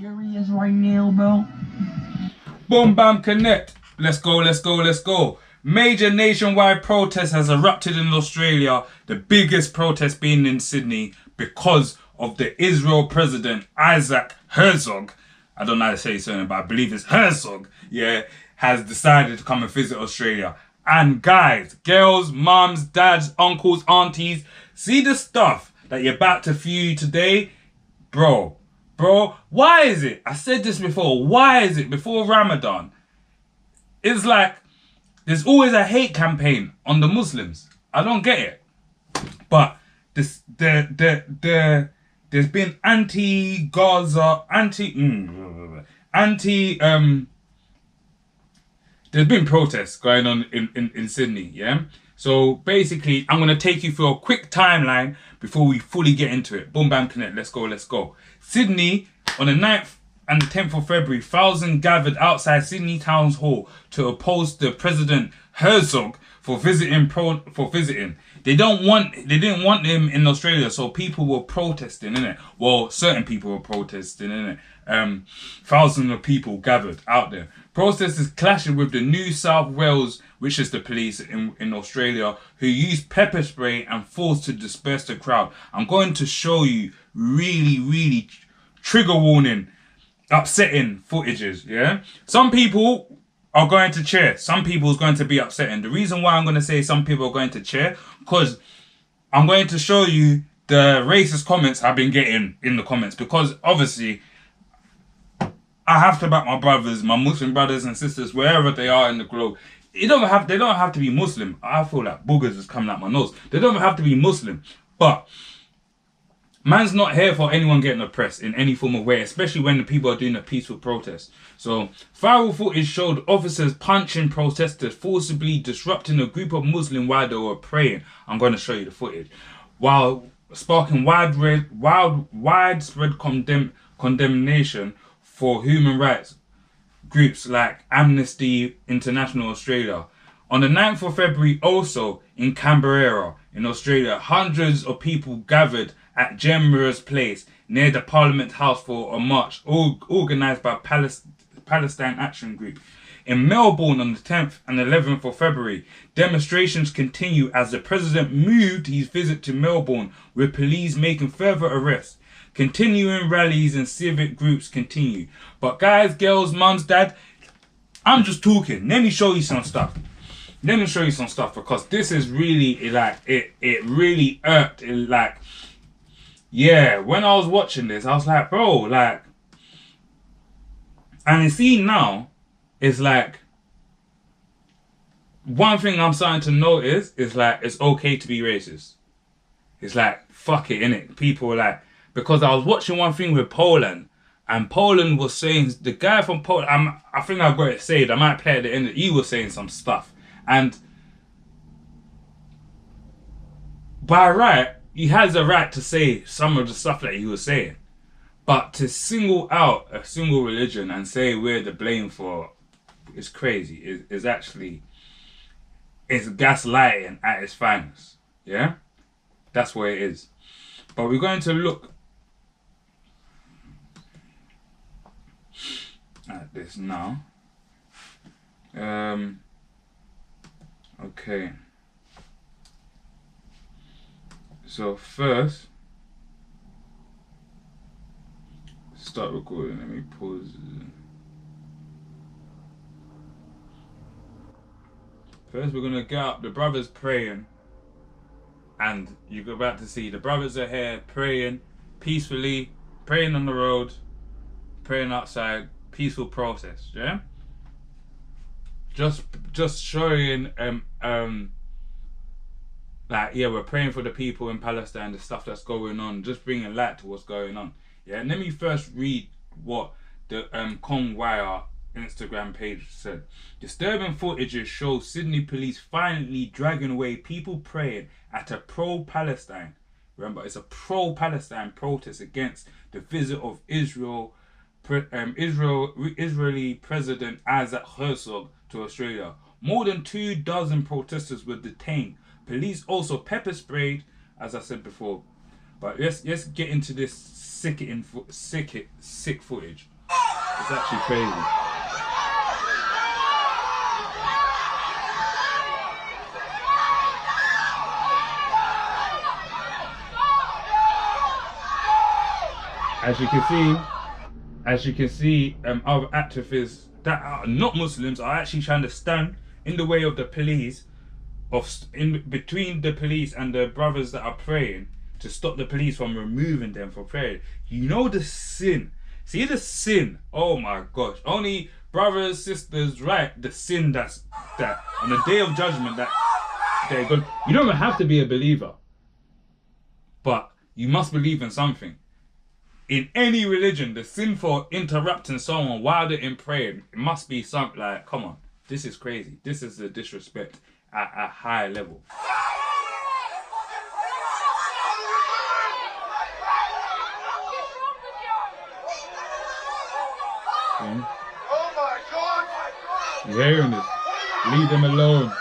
serious right now, bro? Boom Bam Connect. Let's go, let's go, let's go. Major nationwide protest has erupted in Australia, the biggest protest being in Sydney because of the Israel President Isaac Herzog. I don't know how to say his surname, but I believe it's Herzog. Yeah, has decided to come and visit Australia. And guys, girls, mums, dads, uncles, aunties, see the stuff that you're about to view today? Bro, why is it? I said this before. Why is it before Ramadan? It's like there's always a hate campaign on the Muslims. I don't get it. But there's been anti-Gaza, there's been protests going on in Sydney, yeah? So basically, I'm going to take you through a quick timeline before we fully get into it. Boom, bam, connect. Let's go, let's go. Sydney, on the 9th and the 10th of February, thousands gathered outside Sydney Town Hall to oppose the President Herzog for visiting. They didn't want him in Australia, so people were protesting, innit? Well, certain people were protesting, innit? Thousands of people gathered out there. Protesters clashing with the New South Wales, which is the police in Australia, who used pepper spray and force to disperse the crowd. I'm going to show you really trigger warning, upsetting footages, yeah? Some people are going to cheer. Some people is going to be upsetting. The reason why I'm going to say some people are going to cheer, because I'm going to show you the racist comments I've been getting in the comments, because obviously I have to back my brothers, my Muslim brothers and sisters, wherever they are in the globe. They don't have to be Muslim. I feel like boogers is coming out my nose. They don't have to be Muslim. But man's not here for anyone getting oppressed in any form of way, especially when the people are doing a peaceful protest. So, viral footage showed officers punching protesters, forcibly disrupting a group of Muslims while they were praying. I'm going to show you the footage. While sparking widespread condemnation for human rights groups like Amnesty International Australia. On the 9th of February, also in Canberra, in Australia, hundreds of people gathered at Jemera's Place near the Parliament House for a march organised by Palestine Action Group. In Melbourne on the 10th and 11th of February, demonstrations continue as the President moved his visit to Melbourne, with police making further arrests. Continuing rallies and civic groups continue. But guys, girls, mums, dad, I'm just talking. Let me show you some stuff. Because this is really, like, it really irked. Yeah, when I was watching this, I was like, bro, like, and you see now, it's like, one thing I'm starting to notice is like, it's okay to be racist. It's like, fuck it, innit? People are like, because I was watching one thing with Poland, and Poland was saying, the guy from Poland, I think I've got it saved, I might play at the end, he was saying some stuff. And by right, he has a right to say some of the stuff that he was saying. But to single out a single religion and say we're the blame for is crazy. It's actually, it's gaslighting at its finest. Yeah? That's what it is. But we're going to look at this now. Okay. So first, start recording. Let me pause. First, we're gonna get up. The brothers praying, and you're about to see the brothers are here praying peacefully, praying on the road, praying outside, peaceful protest. Yeah. Just showing like, yeah, we're praying for the people in Palestine, the stuff that's going on, just bringing light to what's going on. Yeah, and let me first read what the Conwire Instagram page said. Disturbing footages show Sydney police finally dragging away people praying at a pro-Palestine. Remember, it's a pro-Palestine protest against the visit of Israeli President Isaac Herzog to Australia. More than 24 protesters were detained. Police also pepper sprayed, as I said before, But let's get into this sick footage. It's actually crazy. As you can see, other activists that are not Muslims are actually trying to stand in the way of the police, between the police and the brothers that are praying, to stop the police from removing them for prayer. You know the sin. See the sin. Oh my gosh. Only brothers, sisters, right? The sin that on the day of judgment that they're good. You don't even have to be a believer, but you must believe in something. In any religion, the sin for interrupting someone while they're in prayer, it must be something like, come on, this is crazy. This is the disrespect at a high level. Okay. Oh my God! You're hearing this? Leave them alone.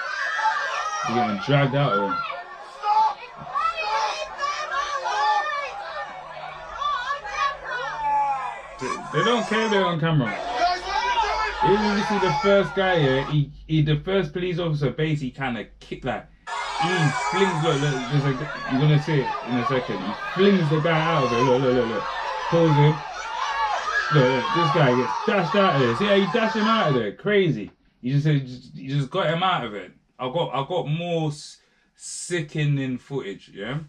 You're getting dragged out of them. They don't care they're on camera. Even you see the first guy here, the first police officer basically kind of kick like, he flings, look, you're gonna see it in a second. He flings the guy out of it, look. Pulls him. Look, this guy gets dashed out of there. See how you dash him out of there? Crazy. You just got him out of it. I got more sickening footage, yeah?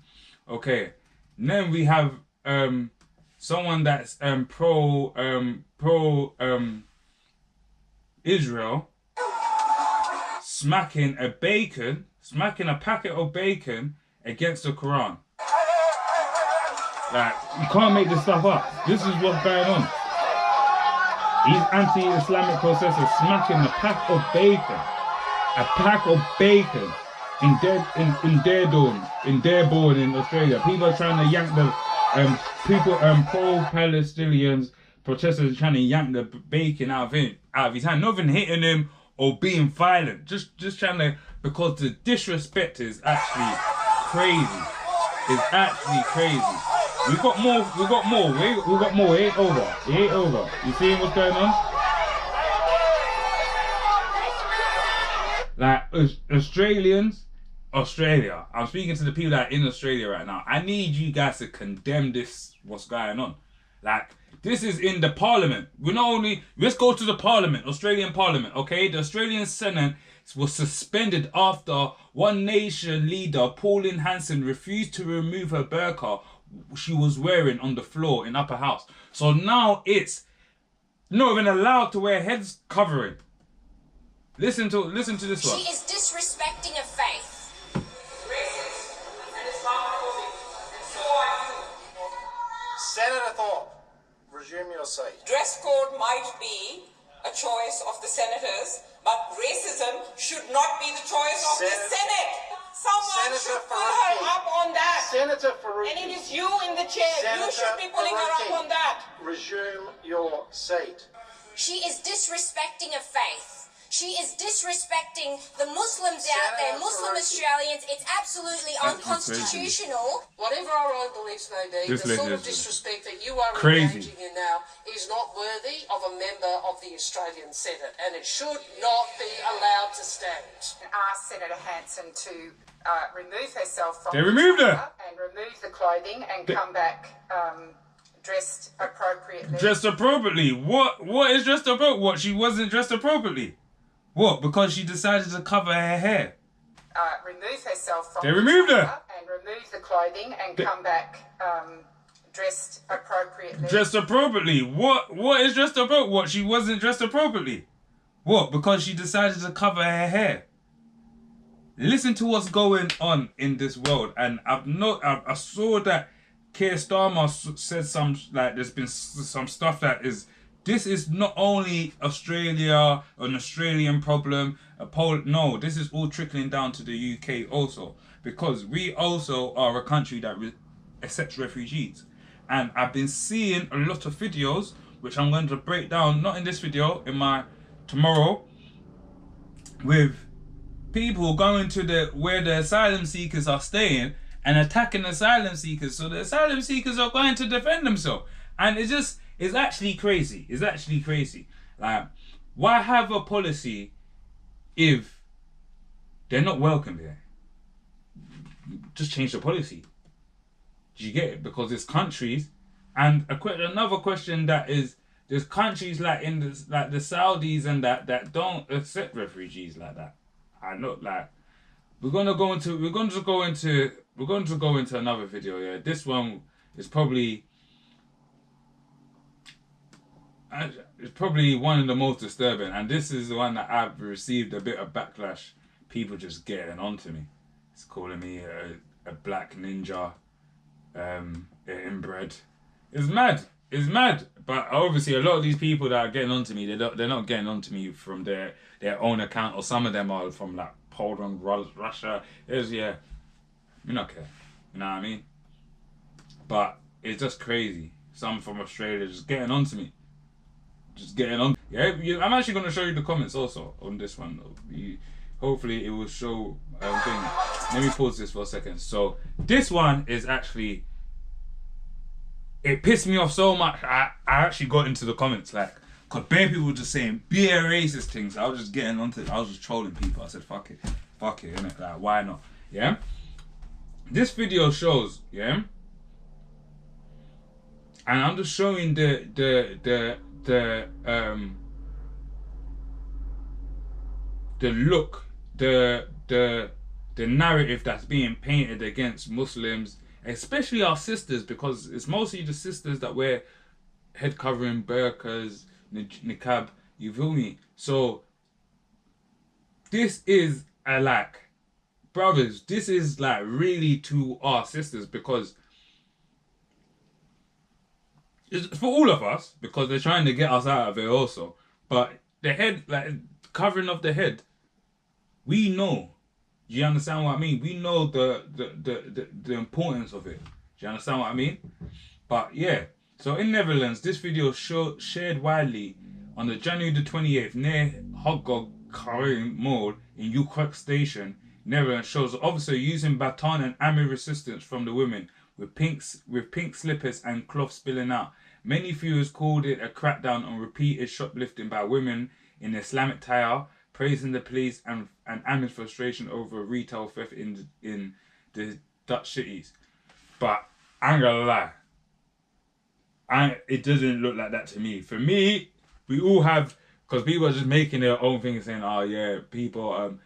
Okay. And then we have someone that's pro Israel smacking a packet of bacon against the Quran. Like, you can't make this stuff up. This is what's going on. These anti-Islamic protesters smacking a pack of bacon in Dearborn in Australia. People are trying to yank the pro-Palestinians protesters are trying to yank the bacon out of his hand. Not even hitting him or being violent. Just trying to, because the disrespect is actually crazy. It's actually crazy. We got more. We got more. It ain't over. You seeing what's going on? Like Australia. I'm speaking to the people that are in Australia right now. I need you guys to condemn this. What's going on? Like, this is in the parliament. Let's go to the parliament, Australian parliament, okay? The Australian Senate was suspended after One Nation leader Pauline Hanson refused to remove her burqa she was wearing on the floor in Upper House. So now it's not even allowed to wear heads covering. Listen to this one. She is disrespecting a faith. Racist and Islamophobic, and so are you. Senator Thorpe, resume your seat. Dress code might be a choice of the senators, but racism should not be the choice of the Senate. Someone should pull her up on that. Senator Faruqi. And it is you in the chair. You should be pulling her up on that. Resume your seat. She is disrespecting a faith. She is disrespecting the Muslims out there, Muslim Australians. It's absolutely unconstitutional. Whatever our own beliefs may be, the sort of disrespect that you are engaging in now is not worthy of a member of the Australian Senate, and it should not be allowed to stand. Ask Senator Hanson to remove herself from They removed her. and remove the clothing and come back dressed appropriately. Dressed appropriately? What is dressed appropriate? What, she wasn't dressed appropriately? What, because she decided to cover her hair? Remove herself from They removed her. and remove the clothing and come back dressed appropriately. Dressed appropriately? What is dressed appropriate? What, she wasn't dressed appropriately? What, because she decided to cover her hair? Listen to what's going on in this world, and I saw that Keir Starmer said there's been some stuff that is. This is not only Australia, an Australian problem, no, this is all trickling down to the UK also. Because we also are a country that accepts refugees. And I've been seeing a lot of videos, which I'm going to break down, not in this video, in my tomorrow, with people going to where the asylum seekers are staying and attacking asylum seekers. So the asylum seekers are going to defend themselves. And it's actually crazy. It's actually crazy. Like, why have a policy if they're not welcome here? Just change the policy. Do you get it? Because there's countries, and another question that is, there's countries like in the Saudis and that don't accept refugees like that. I know, like, we're going to go into another video. Yeah, this one is probably one of the most disturbing, and this is the one that I've received a bit of backlash. People just getting onto me. It's calling me a black ninja, inbred. It's mad. It's mad. But obviously, a lot of these people that are getting onto me, they're not getting onto me from their own account, or some of them are from like Poland, Russia. We not care. You know what I mean? But it's just crazy. Some from Australia just getting onto me. Just getting on. Yeah, I'm actually going to show you the comments also on this one. Hopefully it will show thing. Let me pause this for a second. So this one is actually, it pissed me off so much. I actually got into the comments, like, because bare people were just saying bare racist things. I was just getting onto it. I was just trolling people. I said, fuck it, innit? Like, why not? Yeah. This video shows, yeah, and I'm just showing the look, the narrative that's being painted against Muslims, especially our sisters, because it's mostly the sisters that wear head covering, burqas, niqab, you feel me? So this is brothers, this is like really to our sisters, because it's for all of us, because they're trying to get us out of it also. But the head, like covering of the head, we know. Do you understand what I mean? We know the importance of it. Do you understand what I mean? But yeah, so in Netherlands, this video shared widely on the January the 28th near Hogog Mall in Utrecht Station, Netherlands, shows an officer using baton and army resistance from the women with pink slippers and cloth spilling out. Many viewers called it a crackdown on repeated shoplifting by women in Islamic attire, praising the police and army's frustration over retail theft in the Dutch cities. But I ain't gonna lie, it doesn't look like that to me. For me, we all have, because people are just making their own thing, saying, oh yeah, people,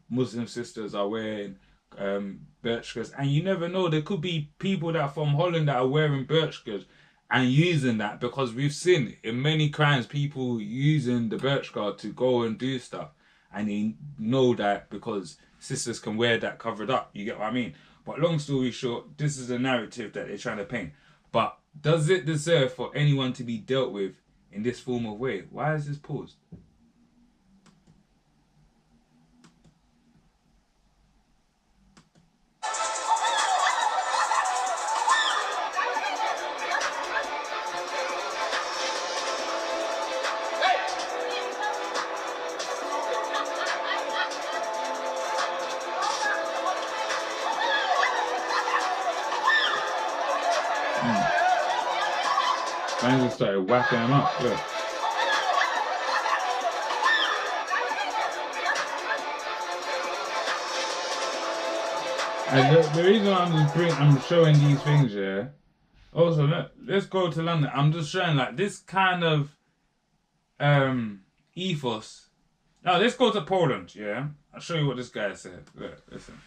Muslim sisters are wearing burqas, and you never know, there could be people that are from Holland that are wearing burqas and using that, because we've seen in many crimes people using the burqa to go and do stuff, and they know that because sisters can wear that covered up. You get what I mean? But long story short, this is a narrative that they're trying to paint. But does it deserve for anyone to be dealt with in this form of way? Why is this paused? Man just started whacking him up. Look. And the reason I'm showing these things, yeah. Also, let's go to London. I'm just showing like this kind of ethos. Now let's go to Poland, yeah. I'll show you what this guy said. Look, listen.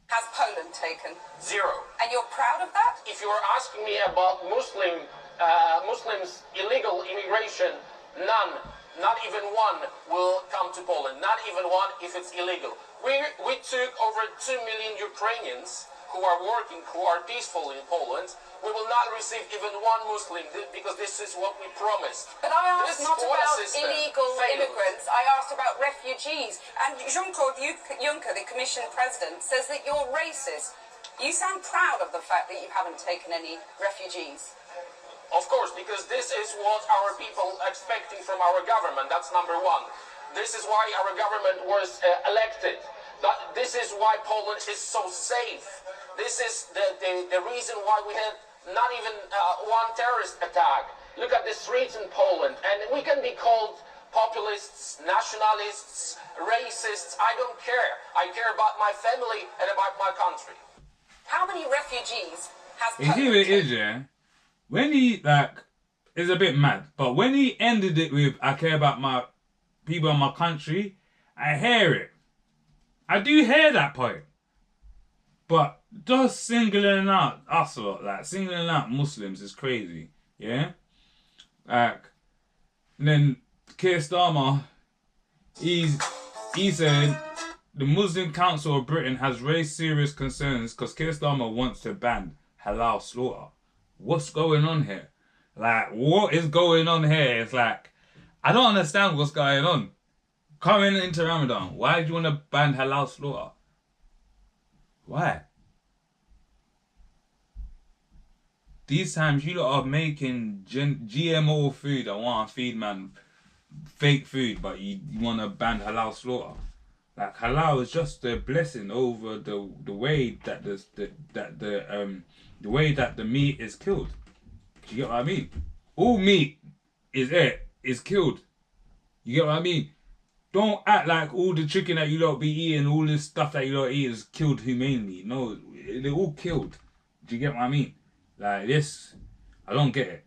Has Poland taken? 0. And you're proud of that? If you are asking me about Muslims illegal immigration, none, not even one, will come to Poland. Not even one if it's illegal. We took over 2 million Ukrainians who are working, who are peaceful in Poland. We will not receive even one Muslim because this is what we promised. But I asked not about illegal immigrants, I asked about refugees. And Jean-Claude Juncker, the Commission President, says that you're racist. You sound proud of the fact that you haven't taken any refugees. Of course, because this is what our people are expecting from our government. That's number one. This is why our government was elected. This is why Poland is so safe. This is the reason why we had not even one terrorist attack. Look at the streets in Poland, and we can be called populists, nationalists, racists. I don't care. I care about my family and about my country. How many refugees has You see what it is, yeah? When he, like, it's a bit mad, but when he ended it with, I care about my people in my country, I hear it. I do hear that point. But just singling out us a lot, like, singling out Muslims is crazy, yeah? Like, and then Keir Starmer, he said the Muslim Council of Britain has raised serious concerns because Keir Starmer wants to ban halal slaughter. What's going on here? Like, what is going on here? It's like, I don't understand what's going on. Coming into Ramadan, why do you want to ban halal slaughter? Why? These times you lot are making GMO food. I want to feed man fake food, but you want to ban halal slaughter. Like, halal is just a blessing over the way that the way that the meat is killed. Do you get what I mean? All meat is killed. You get what I mean? Don't act like all the chicken that you lot be eating, all this stuff that you lot eat is killed humanely. No, they're all killed. Do you get what I mean? Like this, I don't get it.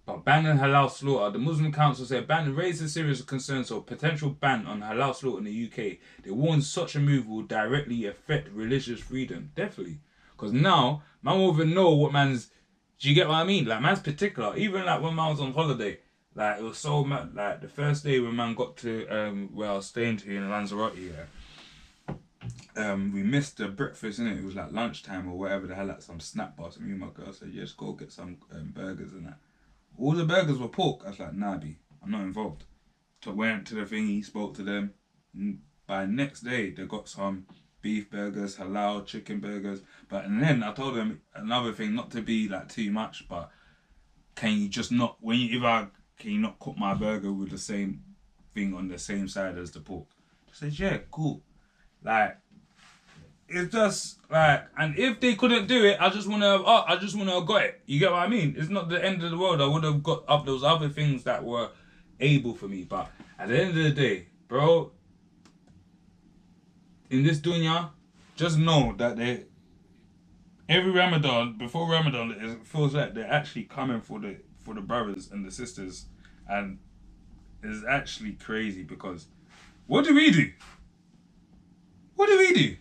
But banning halal slaughter, the Muslim Council said ban raises serious concerns of potential ban on halal slaughter in the UK. They warn such a move will directly affect religious freedom. Definitely. Because now, man won't even know what man's... Do you get what I mean? Like, man's particular. Even like when man was on holiday, like, it was so mad. Like, the first day when man got to where I was staying to in Lanzarote, we missed the breakfast, innit? It was like lunchtime or whatever the hell, like some snack bars. And me and my girl said, yeah, just go get some burgers and that. All the burgers were pork. I was like, nah, B, I'm not involved. So went to the thingy, spoke to them. By next day, they got some beef burgers, halal, chicken burgers. And then I told them another thing, not to be like too much, but can you just not, can you not cook my burger with the same thing on the same side as the pork? I said, yeah, cool. Like, it's just like, and if they couldn't do it, I just want to have got it. You get what I mean? It's not the end of the world. I would have got up those other things that were able for me. But at the end of the day, bro, in this dunya, just know that every Ramadan, before Ramadan, it feels like they're actually coming for the brothers and the sisters, and it's actually crazy because what do we do? What do we do?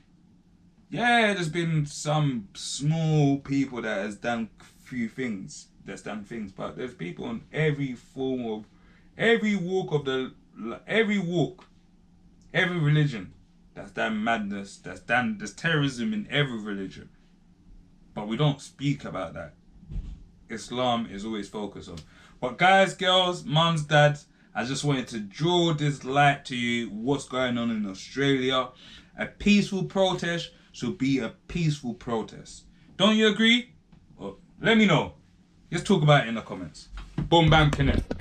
Yeah, there's been some small people that has done things, but there's people on every religion that's done madness, there's terrorism in every religion. But we don't speak about that. Islam is always focused on. But guys, girls, mums, dads, I just wanted to draw this light to you, what's going on in Australia. A peaceful protest should be a peaceful protest. Don't you agree? Well, let me know. Let's talk about it in the comments. Boom, bam, connect.